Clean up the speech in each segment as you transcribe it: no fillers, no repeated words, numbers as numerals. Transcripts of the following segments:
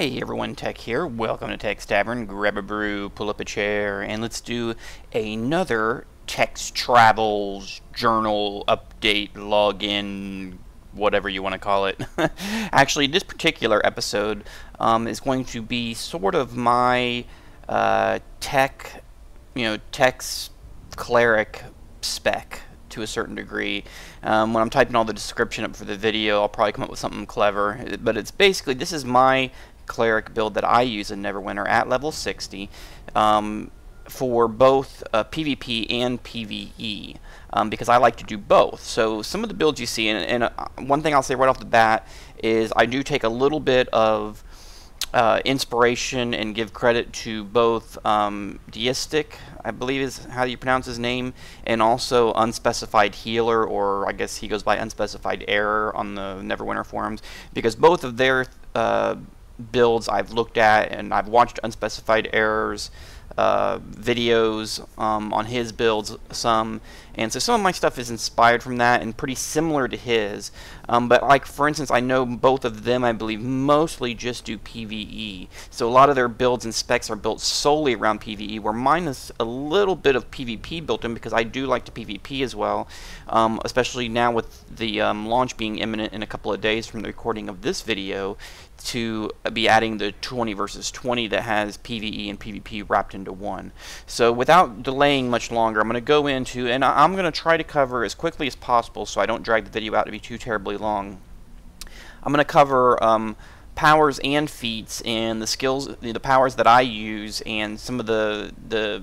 Hey everyone, Tekk here. Welcome to Tekk's Tavern. Grab a brew, pull up a chair, and let's do another Tekk's Travels journal update, login, whatever you want to call it. Actually, this particular episode is going to be sort of my Tekk's Cleric spec to a certain degree. When I'm typing all the description up for the video, I'll probably come up with something clever. But it's basically, this is my Cleric build that I use in Neverwinter at level 60 for both PvP and PvE, because I like to do both. So some of the builds you see, and one thing I'll say right off the bat is I do take a little bit of inspiration and give credit to both Deistic, I believe is how you pronounce his name, and also Unspecified Healer, or I guess he goes by Unspecified Error on the Neverwinter forums, because both of their builds I've looked at, and I've watched Unspecified Error's videos on his builds some, and so some of my stuff is inspired from that and pretty similar to his, but like for instance, I know both of them, I believe, mostly just do PvE, so a lot of their builds and specs are built solely around PvE, where mine is a little bit of PvP built in because I do like to PvP as well, especially now with the launch being imminent in a couple of days from the recording of this video, to be adding the 20 versus 20 that has PvE and PvP wrapped into one. So without delaying much longer, I'm going to go into, and I'm going to try to cover as quickly as possible so I don't drag the video out to be too terribly long. I'm going to cover powers and feats and the skills, the powers that I use, and some of the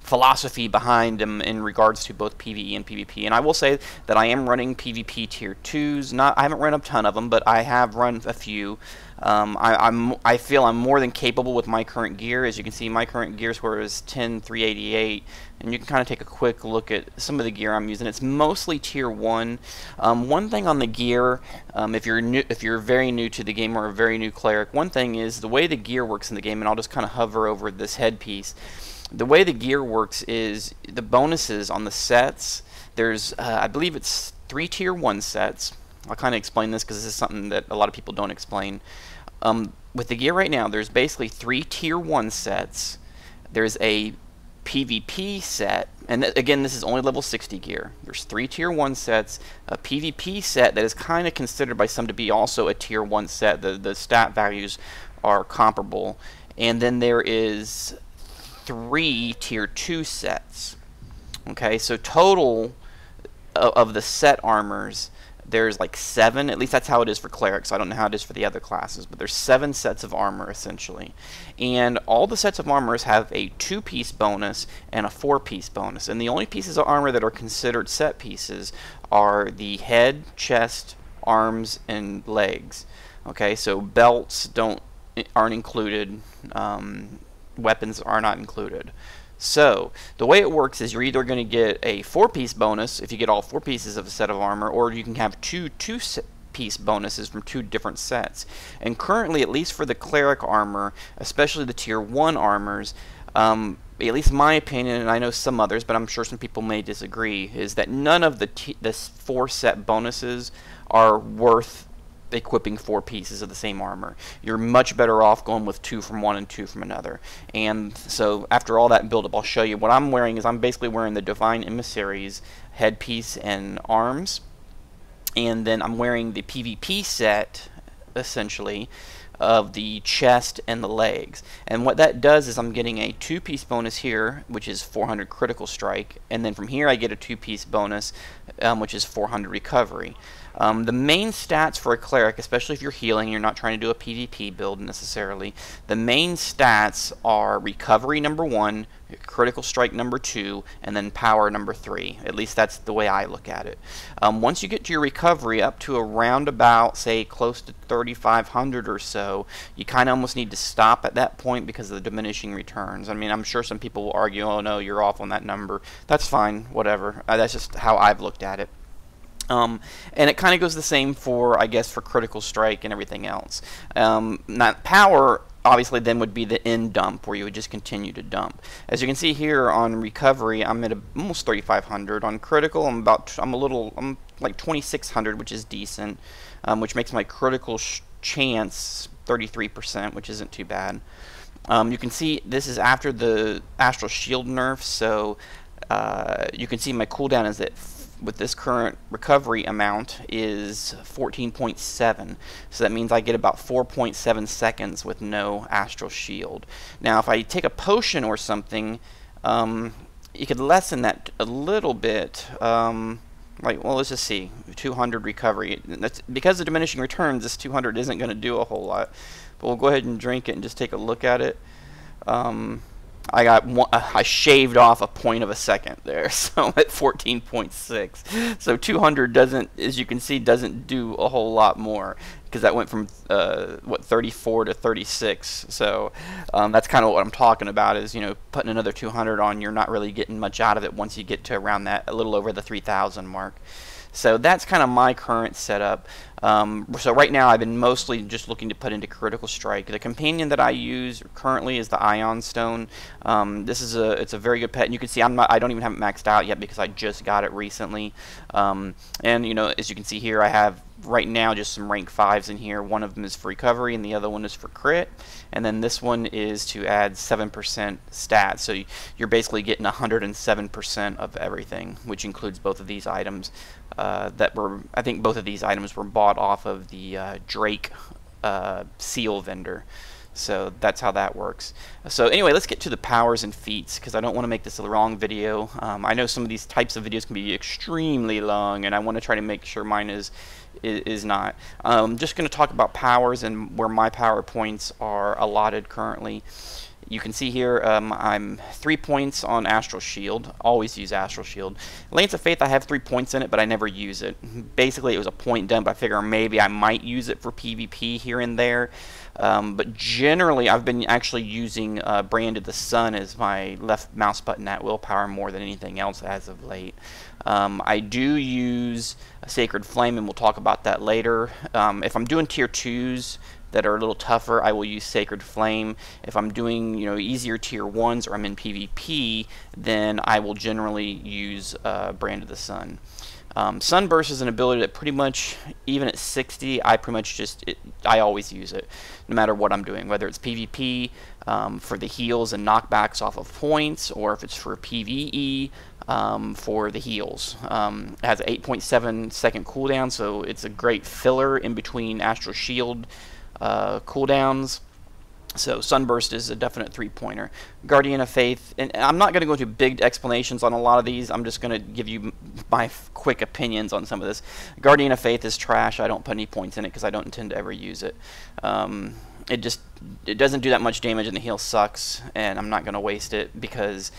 philosophy behind them in regards to both PvE and PvP. And I will say that I am running PvP tier 2s. I haven't run a ton of them, but I have run a few. I feel I'm more than capable with my current gear. As you can see, my current gear score is 10,388, and you can kind of take a quick look at some of the gear I'm using. It's mostly tier 1. One thing on the gear, if you're very new to the game or a very new cleric, one thing is the way the gear works in the game, and I'll just kind of hover over this headpiece. The way the gear works is the bonuses on the sets. There's, I believe it's 3 tier 1 sets. I'll kind of explain this because this is something that a lot of people don't explain. With the gear right now, there's basically 3 tier 1 sets. There's a PvP set, and again, this is only level 60 gear. There's 3 tier 1 sets, a PvP set that is kind of considered by some to be also a tier 1 set. The stat values are comparable. And then there is 3 tier 2 sets. Okay, so total of the set armors, there's like 7, at least that's how it is for clerics. I don't know how it is for the other classes, but there's 7 sets of armor essentially. And all the sets of armors have a 2-piece bonus and a 4-piece bonus. And the only pieces of armor that are considered set pieces are the head, chest, arms, and legs. Okay, so belts aren't included. Weapons are not included. So the way it works is you're either going to get a 4-piece bonus if you get all 4 pieces of a set of armor, or you can have 2-piece bonuses from 2 different sets. And currently, at least for the cleric armor, especially the tier 1 armors, at least my opinion, and I know some others, but I'm sure some people may disagree, is that none of the 4 set bonuses are worth equipping 4 pieces of the same armor. You're much better off going with 2 from one and 2 from another. And so after all that build up, I'll show you what I'm wearing. Is I'm basically wearing the Divine Emissaries headpiece and arms, and then I'm wearing the PvP set essentially of the chest and the legs. And what that does is I'm getting a 2-piece bonus here, which is 400 critical strike, and then from here I get a 2-piece bonus, which is 400 recovery. The main stats for a cleric, especially if you're healing and you're not trying to do a PvP build necessarily, the main stats are recovery number 1, critical strike number 2, and then power number 3. At least that's the way I look at it. Once you get to your recovery up to around about, say, close to 3,500 or so, you kind of almost need to stop at that point because of the diminishing returns. I mean, I'm sure some people will argue, oh no, you're off on that number. That's fine, whatever. That's just how I've looked at it. And it kind of goes the same for, I guess, for critical strike and everything else. Now, power obviously then would be the end dump, where you would just continue to dump. As you can see here on recovery, I'm at almost 3,500. On critical, I'm like 2,600, which is decent, which makes my critical chance 33%, which isn't too bad. You can see this is after the Astral Shield nerf, so you can see my cooldown is at with this current recovery amount is 14.7, so that means I get about 4.7 seconds with no Astral Shield. Now if I take a potion or something, you could lessen that a little bit, like, well, let's just see, 200 recovery. That's because of diminishing returns, this 200 isn't going to do a whole lot, but we'll go ahead and drink it and just take a look at it. I shaved off a point of a second there, so I'm at 14.6. So 200 doesn't, as you can see, doesn't do a whole lot more, because that went from what, 34 to 36. So that's kind of what I'm talking about, is, you know, putting another 200 on, you're not really getting much out of it once you get to around that, a little over the 3,000 mark. So that's kind of my current setup. So right now I've been mostly just looking to put into Critical Strike. The companion that I use currently is the Ion Stone. It's a very good pet, and you can see I don't even have it maxed out yet because I just got it recently. And you know, as you can see here, I have right now just some rank 5s in here. One of them is for recovery and the other one is for crit, and then this one is to add 7% stats, so you're basically getting 107% of everything, which includes both of these items I think both of these items were bought off of the Drake seal vendor. So that's how that works. So anyway, let's get to the powers and feats, because I don't want to make this a long video. I know some of these types of videos can be extremely long, and I want to try to make sure mine is not. I'm just going to talk about powers and where my power points are allotted currently. You can see here I'm 3 points on Astral Shield. Always use Astral Shield. Lance of Faith, I have 3 points in it, but I never use it. Basically, it was a point dump. I figure maybe I might use it for PvP here and there. But generally, I've been actually using Branded the Sun as my left mouse button at willpower more than anything else as of late. I do use a Sacred Flame, and we'll talk about that later. If I'm doing tier 2s that are a little tougher, I will use Sacred Flame. If I'm doing, you know, easier tier 1s or I'm in PvP, then I will generally use Brand of the Sun. Sunburst is an ability that pretty much, even at 60, I pretty much I always use it, no matter what I'm doing, whether it's PvP for the heals and knockbacks off of points, or if it's for PvE for the heals. It has an 8.7 second cooldown, so it's a great filler in between Astral Shield cooldowns. So Sunburst is a definite 3-pointer. Guardian of Faith, and I'm not going to go into big explanations on a lot of these. I'm just going to give you my quick opinions on some of this. Guardian of Faith is trash. I don't put any points in it because I don't intend to ever use it. It doesn't do that much damage, and the heal sucks, and I'm not going to waste it because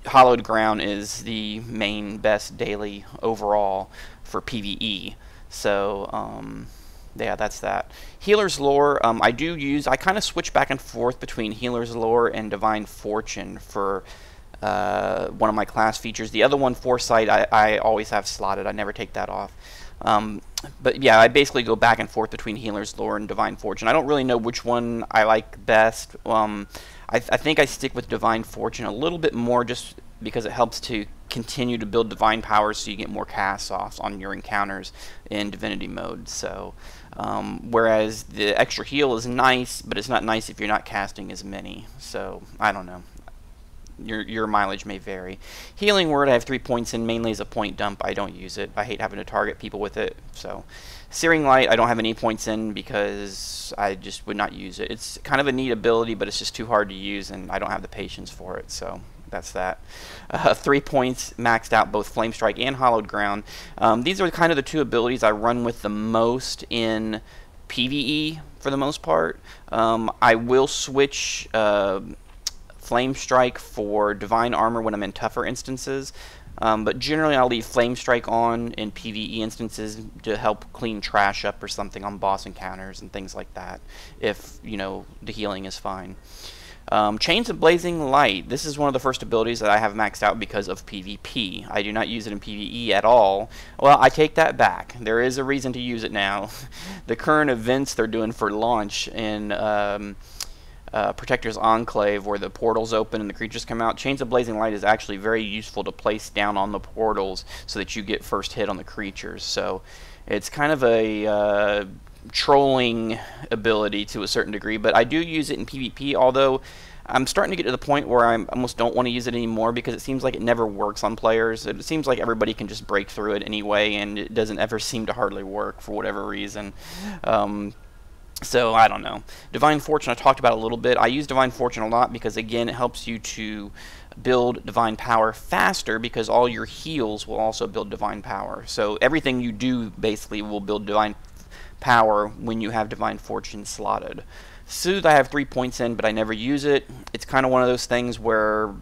Hallowed Ground is the main best daily overall for PvE. So yeah, that's that. Healer's Lore, I kind of switch back and forth between Healer's Lore and Divine Fortune for one of my class features. The other one, Foresight, I always have slotted. I never take that off. But yeah, I basically go back and forth between Healer's Lore and Divine Fortune. I don't really know which one I like best. I think I stick with Divine Fortune a little bit more just because it helps to continue to build divine powers so you get more cast offs on your encounters in Divinity mode. So whereas the extra heal is nice, but it's not nice if you're not casting as many. So I don't know. Your mileage may vary. Healing Word I have 3 points in, mainly as a point dump. I don't use it. I hate having to target people with it. So Searing Light I don't have any points in because I just would not use it. It's kind of a neat ability, but it's just too hard to use, and I don't have the patience for it. So that's that. 3 points maxed out both Flame Strike and Hallowed Ground. These are kind of the two abilities I run with the most in PvE for the most part. I will switch Flame Strike for Divine Armor when I'm in tougher instances, but generally I'll leave Flame Strike on in PvE instances to help clean trash up or something on boss encounters and things like that, if, you know, the healing is fine. Chains of Blazing Light. This is one of the first abilities that I have maxed out because of PvP. I do not use it in PvE at all. Well, I take that back. There is a reason to use it now. The current events they're doing for launch in Protector's Enclave, where the portals open and the creatures come out. Chains of Blazing Light is actually very useful to place down on the portals so that you get first hit on the creatures. So it's kind of a trolling ability to a certain degree, but I do use it in PvP, although I'm starting to get to the point where I almost don't want to use it anymore because it seems like it never works on players. It seems like everybody can just break through it anyway, and it doesn't ever seem to hardly work for whatever reason. So I don't know. Divine Fortune I talked about a little bit. I use Divine Fortune a lot because, again, it helps you to build Divine Power faster because all your heals will also build Divine Power. So everything you do basically will build Divine Power when you have Divine Fortune slotted. Soothe I have 3 points in, but I never use it. It's kind of one of those things where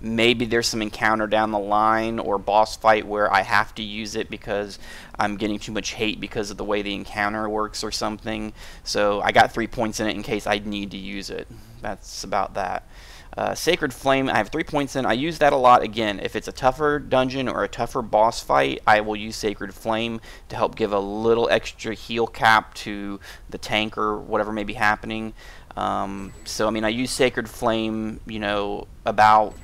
maybe there's some encounter down the line or boss fight where I have to use it because I'm getting too much hate because of the way the encounter works or something. So I got 3 points in it in case I need to use it. That's about that. Sacred Flame, I have 3 points in. I use that a lot. Again, if it's a tougher dungeon or a tougher boss fight, I will use Sacred Flame to help give a little extra heal cap to the tank or whatever may be happening. So I mean, I use Sacred Flame, about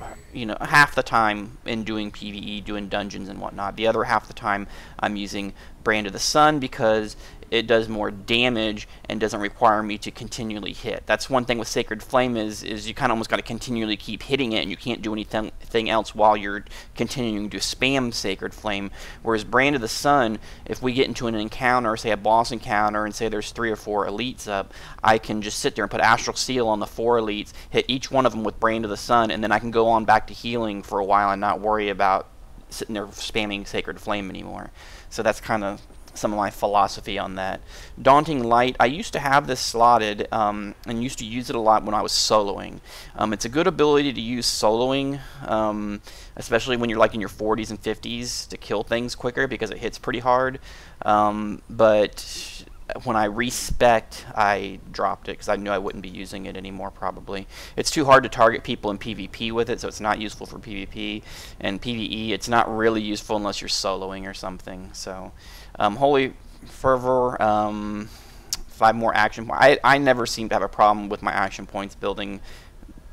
half the time in doing PvE, doing dungeons and whatnot. The other half the time I'm using Brand of the Sun because it does more damage and doesn't require me to continually hit. That's one thing with Sacred Flame is you kind of almost got to continually keep hitting it, and you can't do anything else while you're continuing to spam Sacred Flame. Whereas Brand of the Sun, if we get into an encounter, say a boss encounter, and say there's 3 or 4 elites up, I can just sit there and put Astral Seal on the 4 elites, hit each one of them with Brand of the Sun, and then I can go on back to healing for a while and not worry about sitting there spamming Sacred Flame anymore. So that's kind of some of my philosophy on that. Daunting Light, I used to have this slotted and used to use it a lot when I was soloing. It's a good ability to use soloing, especially when you're like in your 40s and 50s to kill things quicker because it hits pretty hard. But when I respect, I dropped it because I knew I wouldn't be using it anymore probably. It's too hard to target people in PvP with it, so it's not useful for PvP. And PvE, it's not really useful unless you're soloing or something. So Holy Fervor, 5 more action points. I never seem to have a problem with my action points building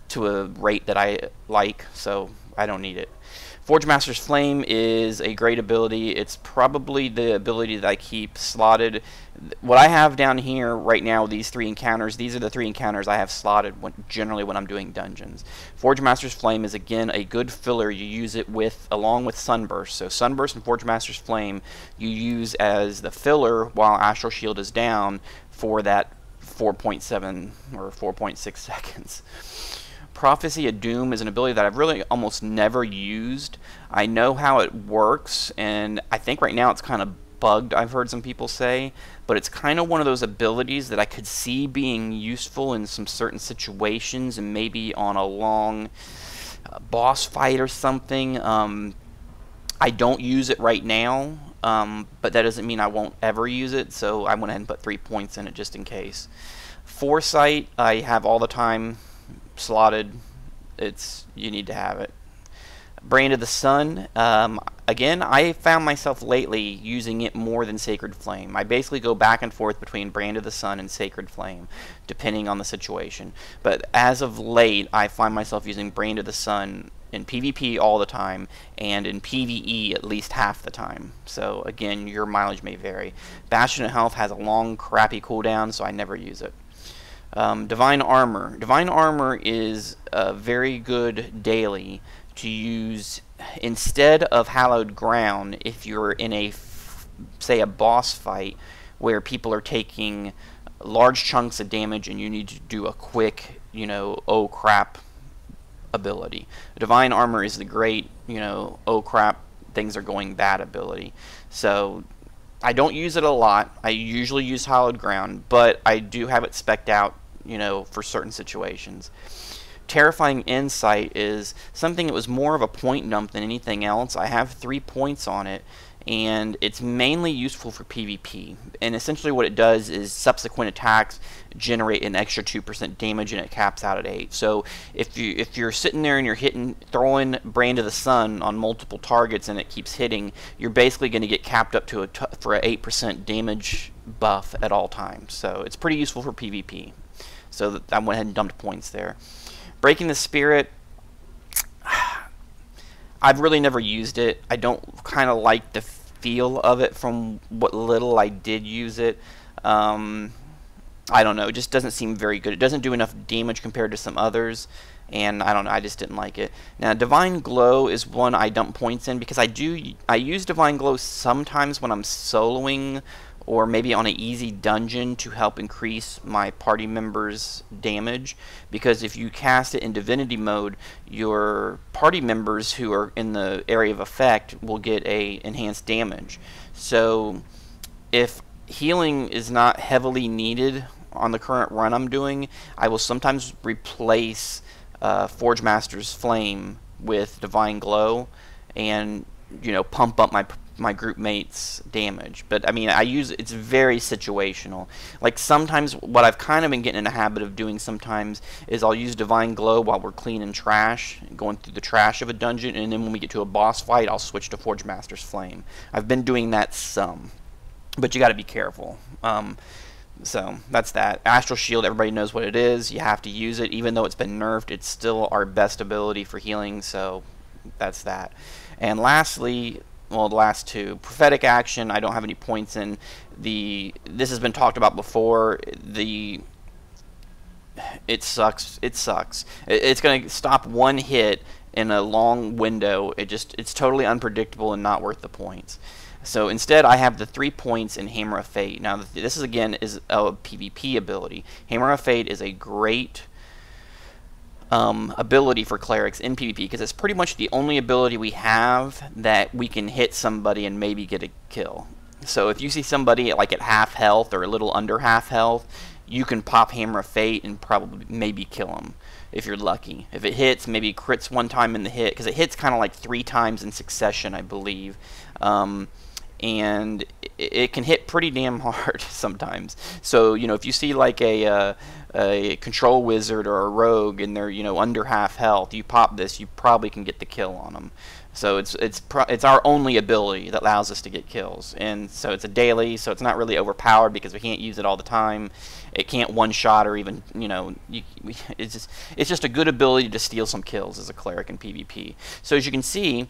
to a rate that I like, so I don't need it. Forge Master's Flame is a great ability. It's probably the ability that I keep slotted. What I have down here right now, these 3 encounters, these are the 3 encounters I have slotted generally when I'm doing dungeons. Forge Master's Flame is, again, a good filler. You use it along with Sunburst. So Sunburst and Forge Master's Flame you use as the filler while Astral Shield is down for that 4.7 or 4.6 seconds. Prophecy of Doom is an ability that I've really almost never used. I know how it works, and I think right now it's kind of bugged, I've heard some people say, but it's kind of one of those abilities that I could see being useful in some certain situations and maybe on a long boss fight or something. I don't use it right now, but that doesn't mean I won't ever use it, so I went ahead and put 3 points in it just in case. Foresight, I have all the time slotted. You need to have it. Brand of the Sun, again, I found myself lately using it more than Sacred Flame. I basically go back and forth between Brand of the Sun and Sacred Flame, depending on the situation. But as of late, I find myself using Brand of the Sun in PvP all the time, and in PvE at least half the time. So again, your mileage may vary. Bastion of Health has a long, crappy cooldown, so I never use it. Divine Armor. Divine Armor is a very good daily to use instead of Hallowed Ground if you're in say a boss fight where people are taking large chunks of damage and you need to do a quick, oh crap ability. Divine Armor is the great, oh crap, things are going bad ability. So I don't use it a lot. I usually use Hallowed Ground, but I do have it spec'd out, for certain situations. Terrifying Insight is something that was more of a point dump than anything else. I have 3 points on it, and it's mainly useful for PvP. And essentially what it does is subsequent attacks generate an extra 2% damage, and it caps out at 8. So if you're sitting there and you're throwing Brand of the Sun on multiple targets and it keeps hitting, you're basically going to get capped up to for an 8% damage buff at all times. So it's pretty useful for PvP. So I went ahead and dumped points there. Breaking the Spirit, I've really never used it. I don't kind of like the feel of it from what little I did use it. I don't know, it just doesn't seem very good. It doesn't do enough damage compared to some others, and I don't know, I just didn't like it. Now, Divine Glow is one I dump points in because I use Divine Glow sometimes when I'm soloing or maybe on an easy dungeon to help increase my party members' damage, because if you cast it in Divinity mode, your party members who are in the area of effect will get a enhanced damage. So if healing is not heavily needed on the current run I'm doing, I will sometimes replace Forge Master's Flame with Divine Glow and, you know, pump up my group mates' damage. But I mean, it's very situational. Like sometimes what I've kind of been getting in the habit of doing sometimes is I'll use Divine Glow while we're cleaning trash, going through the trash of a dungeon, and then when we get to a boss fight, I'll switch to Forge Master's Flame. I've been doing that some, but you got to be careful. So that's that. Astral Shield, everybody knows what it is. You have to use it. Even though it's been nerfed, it's still our best ability for healing, so that's that. And lastly, well, the last two, Prophetic Action, I don't have any points in. This has been talked about before. It sucks. It sucks. It's going to stop one hit in a long window. It's totally unpredictable and not worth the points. So instead, I have the 3 points in Hammer of Fate. Now, this is again a PvP ability. Hammer of Fate is a great ability for clerics in PvP because it's pretty much the only ability we have that we can hit somebody and maybe get a kill. So if you see somebody like at half health or a little under half health, you can pop Hammer of Fate and probably maybe kill them if you're lucky. If it hits, maybe crits one time in the hit, because it hits kind of like 3 times in succession, I believe. And it can hit pretty damn hard sometimes. So, you know, if you see like a control wizard or a rogue and they're, you know, under half health, you pop this, you probably can get the kill on them. So it's our only ability that allows us to get kills, and so it's a daily, so it's not really overpowered because we can't use it all the time. It can't one-shot or even, you know, it's just a good ability to steal some kills as a cleric in PvP. So as you can see,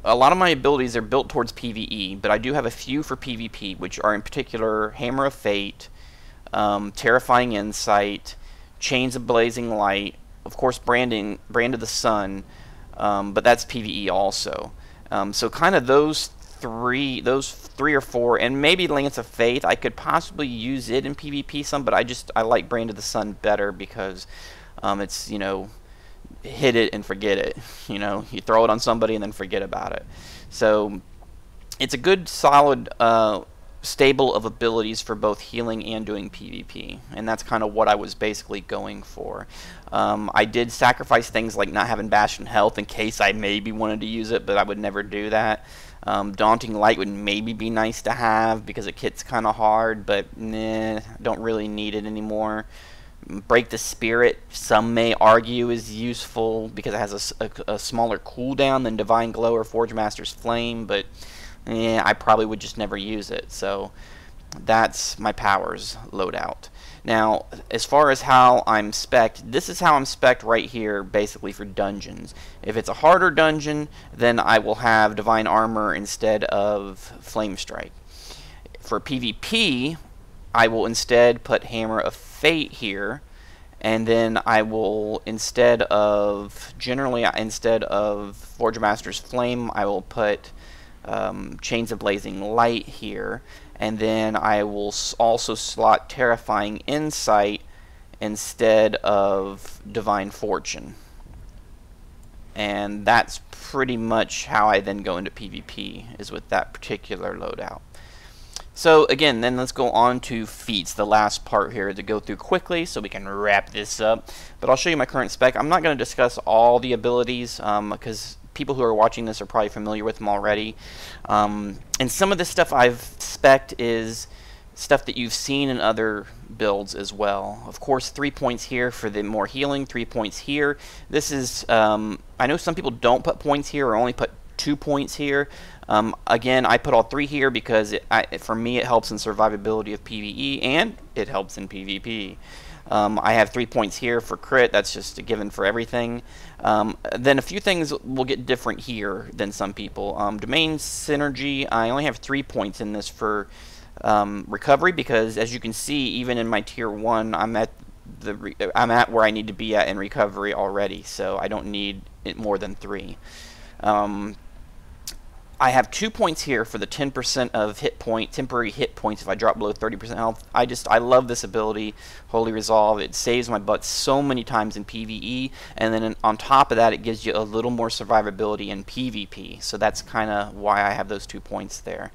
a lot of my abilities are built towards PvE, but I do have a few for PvP, which are in particular Hammer of Fate, Terrifying Insight, Chains of Blazing Light, of course Brand of the Sun, but that's PvE also. So kind of those three or four, and maybe Lance of Faith, I could possibly use it in PvP some, but I like Brand of the Sun better because it's, you know, hit it and forget it. You know, you throw it on somebody and then forget about it. So it's a good solid stable of abilities for both healing and doing PvP, and that's kind of what I was basically going for. I did sacrifice things like not having Bastion health in case I maybe wanted to use it, but I would never do that. Daunting Light would maybe be nice to have because it hits kind of hard, but nah, don't really need it anymore. Break the Spirit, some may argue, is useful because it has a smaller cooldown than Divine Glow or Forge Master's Flame, but I probably would just never use it. So that's my powers loadout. Now, as far as how I'm spec'd, this is how I'm spec'd right here, basically for dungeons. If it's a harder dungeon, then I will have Divine Armor instead of Flame Strike. For PvP, I will instead put Hammer of Fate here, and then I will, instead of Forge Master's Flame, I will put Chains of Blazing Light here, and then I will also slot Terrifying Insight instead of Divine Fortune. And that's pretty much how I then go into PvP, is with that particular loadout. So again, then let's go on to feats, the last part here to go through quickly so we can wrap this up. But I'll show you my current spec. I'm not going to discuss all the abilities because people who are watching this are probably familiar with them already. And some of the stuff I've spec'd is stuff that you've seen in other builds as well. Of course, 3 points here for the more healing, 3 points here. This is, I know some people don't put points here or only put 2 points here. Again, I put all 3 here because for me it helps in survivability of PvE and it helps in PvP. I have 3 points here for crit. That's just a given for everything. Then a few things will get different here than some people. Domain Synergy, I only have 3 points in this for recovery, because as you can see, even in my tier 1, I'm at where I need to be at in recovery already, so I don't need it more than 3. I have 2 points here for the 10% of temporary hit points if I drop below 30% health. I love this ability, Holy Resolve. It saves my butt so many times in PvE, and then on top of that, it gives you a little more survivability in PvP. So that's kind of why I have those 2 points there.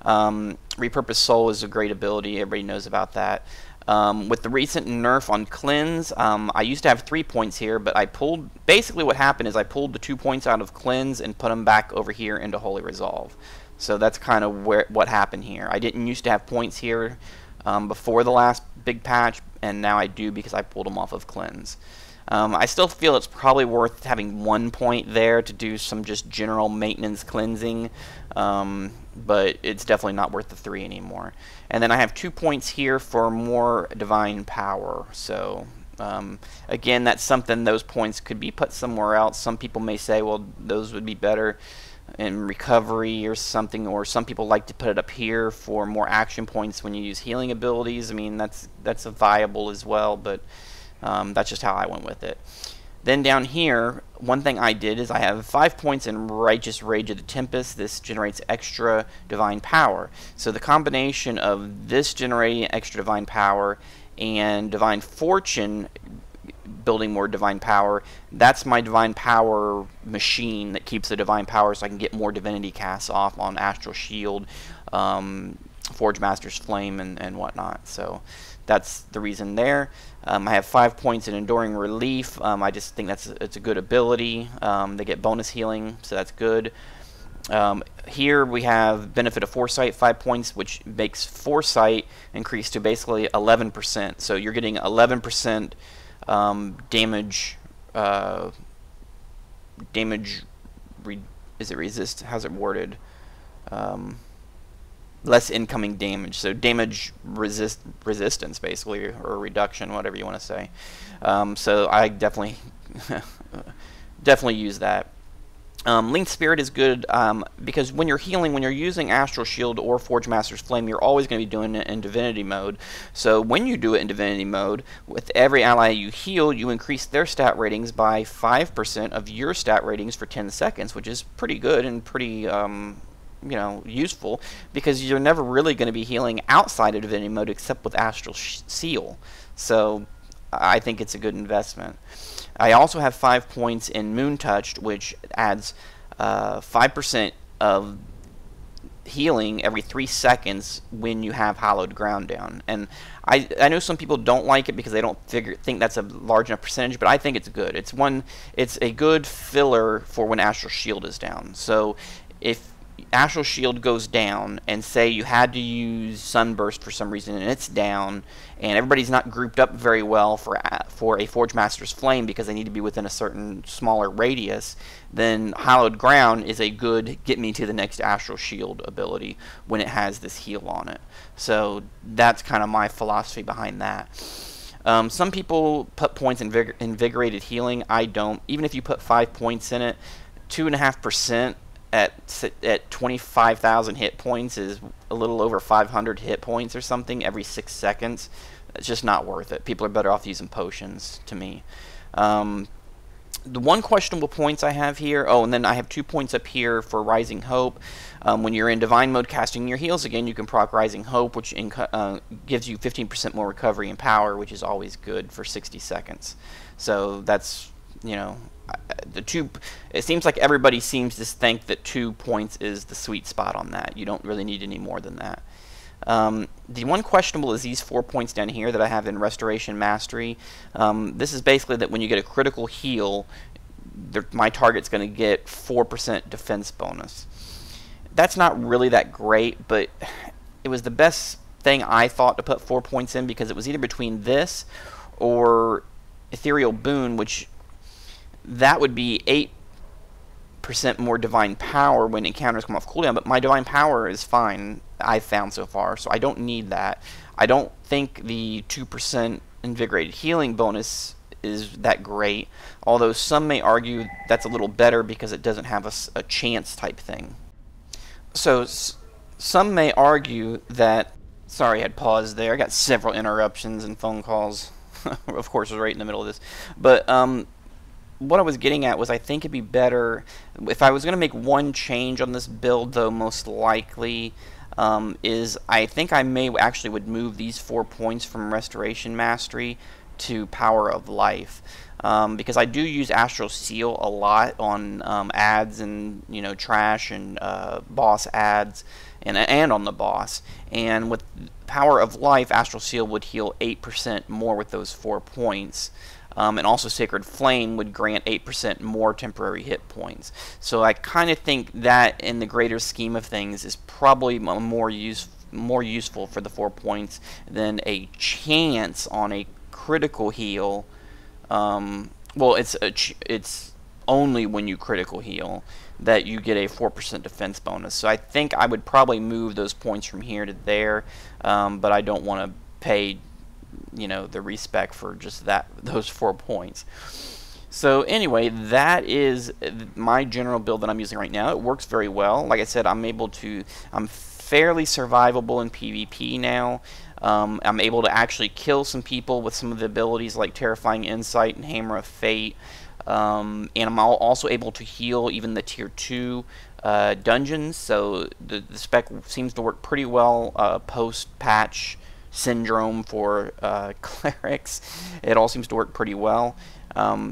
Repurposed Soul is a great ability. Everybody knows about that. With the recent nerf on Cleanse, I used to have 3 points here, but basically what happened is I pulled the 2 points out of Cleanse and put them back over here into Holy Resolve. So that's kind of what happened here. I didn't used to have points here before the last big patch, and now I do because I pulled them off of Cleanse. I still feel it's probably worth having 1 point there to do some just general maintenance cleansing, but it's definitely not worth the 3 anymore. And then I have 2 points here for more divine power. So again, that's something, those points could be put somewhere else. Some people may say, well, those would be better in recovery or something, or some people like to put it up here for more action points when you use healing abilities. I mean, that's a viable as well, but that's just how I went with it. Then down here, one thing I did is I have 5 points in Righteous Rage of the Tempest. This generates extra divine power. So the combination of this generating extra divine power and Divine Fortune building more divine power, that's my divine power machine that keeps the divine power so I can get more divinity casts off on Astral Shield, Forge Master's Flame, and whatnot. So that's the reason there. I have 5 points in Enduring Relief. I just think it's a good ability. They get bonus healing, so that's good. Here we have Benefit of Foresight, 5 points, which makes Foresight increase to basically 11%. So you're getting 11% damage. Is it resist? How's it worded? Less incoming damage, so damage resistance basically, or reduction, whatever you want to say. So I definitely use that. Linked Spirit is good because when you're healing, when you're using Astral Shield or Forge Master's Flame, you're always going to be doing it in Divinity mode. So when you do it in Divinity mode, with every ally you heal, you increase their stat ratings by 5% of your stat ratings for 10 seconds, which is pretty good and pretty useful, because you're never really going to be healing outside of Divinity mode except with Astral Seal. So I think it's a good investment. I also have 5 points in Moon Touched, which adds 5% of healing every 3 seconds when you have Hallowed Ground down. And I know some people don't like it because they don't think that's a large enough percentage, but I think it's good. It's a good filler for when Astral Shield is down. So if Astral Shield goes down, and say you had to use Sunburst for some reason, and it's down, and everybody's not grouped up very well for a Forge Master's Flame because they need to be within a certain smaller radius, then Hallowed Ground is a good get me to the next Astral Shield ability when it has this heal on it. So that's kind of my philosophy behind that. Some people put points in Invigorated Healing. I don't. Even if you put 5 points in it, 2.5% at 25,000 hit points is a little over 500 hit points or something every 6 seconds. It's just not worth it. People are better off using potions, to me. The one questionable points I have here, and then I have 2 points up here for Rising Hope. When you're in Divine mode casting your heals again, you can proc Rising Hope, which gives you 15% more recovery and power, which is always good for 60 seconds. So that's, it seems like everybody seems to think that 2 points is the sweet spot on that. You don't really need any more than that. The one questionable is these 4 points down here that I have in Restoration Mastery. This is basically that when you get a critical heal, my target's going to get 4% defense bonus. That's not really that great, but it was the best thing I thought to put 4 points in, because it was either between this or Ethereal Boon, which that would be 8% more divine power when encounters come off cooldown, but my divine power is fine, I've found so far, so I don't need that. I don't think the 2% invigorated healing bonus is that great, although some may argue that's a little better because it doesn't have a chance type thing. So some may argue that, sorry I had paused there, I got several interruptions and phone calls, of course I was right in the middle of this, but what I was getting at was I think it'd be better if I was going to make one change on this build, though most likely is I think I may actually would move these 4 points from Restoration Mastery to Power of Life, because I do use Astral Seal a lot on ads and trash and boss ads and on the boss, and with Power of Life, Astral Seal would heal 8% more with those 4 points. And also Sacred Flame would grant 8% more temporary hit points. So I kind of think that in the greater scheme of things is probably more useful for the 4 points than a chance on a critical heal. Well, it's only when you critical heal that you get a 4% defense bonus. So I think I would probably move those points from here to there, but I don't want to pay the respec for just those 4 points. So anyway, that is my general build that I'm using right now. It works very well. Like I said, I'm fairly survivable in PvP now. I'm able to actually kill some people with some of the abilities like Terrifying Insight and Hammer of Fate. And I'm also able to heal even the tier 2 dungeons. So the spec seems to work pretty well post-patch syndrome for clerics. It all seems to work pretty well.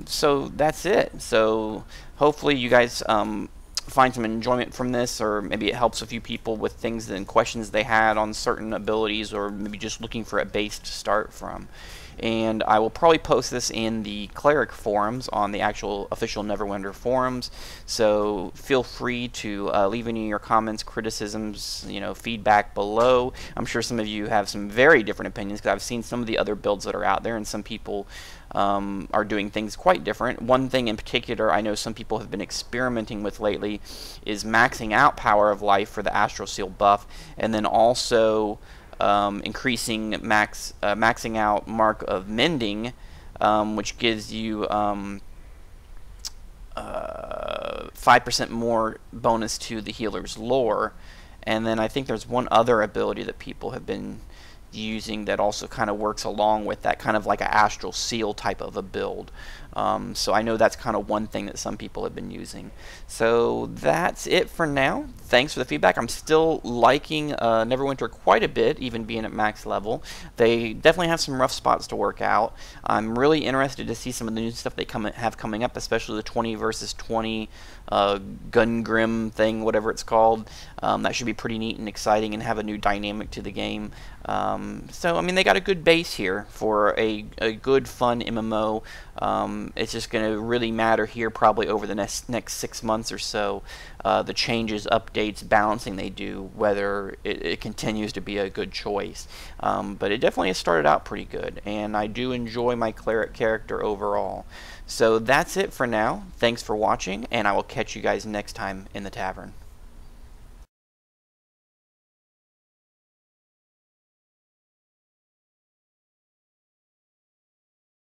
So that's it. So hopefully you guys find some enjoyment from this, or maybe it helps a few people with things and questions they had on certain abilities, or maybe just looking for a base to start from. And I will probably post this in the Cleric forums on the actual official Neverwinter forums, so feel free to leave any of your comments, criticisms, feedback below. I'm sure some of you have some very different opinions, because I've seen some of the other builds that are out there, and some people are doing things quite different. One thing in particular I know some people have been experimenting with lately is maxing out Power of Life for the Astral Seal buff, and then also increasing maxing out Mark of Mending, which gives you 5% more bonus to the healer's lore. And then I think there's one other ability that people have been using that also kind of works along with that, kind of like an Astral Seal type of a build. So I know that's kind of one thing that some people have been using. So that's it for now. Thanks for the feedback. I'm still liking Neverwinter quite a bit, even being at max level. They definitely have some rough spots to work out. I'm really interested to see some of the new stuff they have coming up, especially the 20 versus 20 Gungrim thing, whatever it's called. That should be pretty neat and exciting and have a new dynamic to the game. So I mean, they got a good base here for a good fun MMO. It's just going to really matter here probably over the next 6 months or so, the changes, updates, balancing they do, whether it continues to be a good choice. But it definitely has started out pretty good, and I do enjoy my Cleric character overall. So that's it for now. Thanks for watching, and I will catch you guys next time in the tavern.